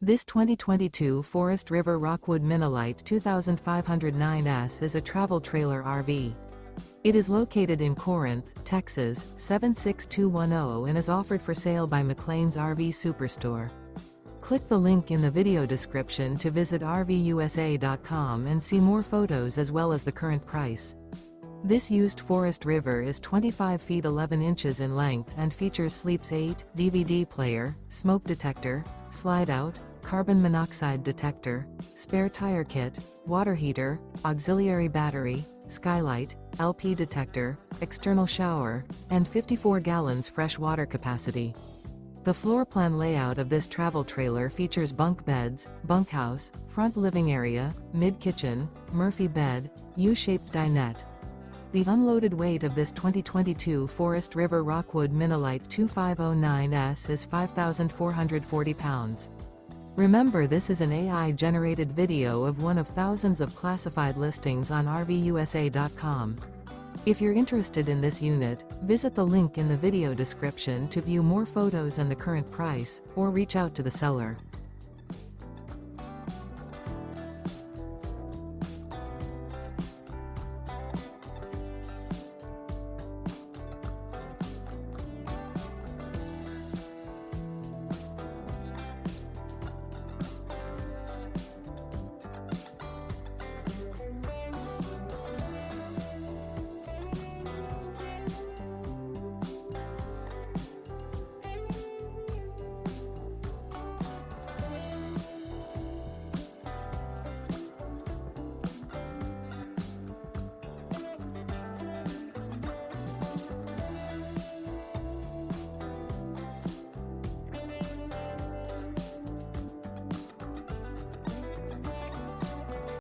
This 2022 Forest River Rockwood MINILITE 2509S is a travel trailer RV. It is located in Corinth, Texas, 76210 and is offered for sale by McClain's RV Superstore. Click the link in the video description to visit RVUSA.com and see more photos as well as the current price. This used Forest River is 25 feet 11 inches in length and features Sleep's 8, DVD player, smoke detector, slide-out, carbon monoxide detector, spare tire kit, water heater, auxiliary battery, Skylight, LP detector, external shower, and 54 gallons fresh water capacity. The floor plan layout of this travel trailer features bunk beds, bunkhouse, front living area, mid-kitchen, Murphy bed, U-shaped dinette. The unloaded weight of this 2022 Forest River Rockwood MINILITE 2509S is 5,440 pounds. Remember, this is an AI-generated video of one of thousands of classified listings on RVUSA.com. If you're interested in this unit, visit the link in the video description to view more photos and the current price, or reach out to the seller.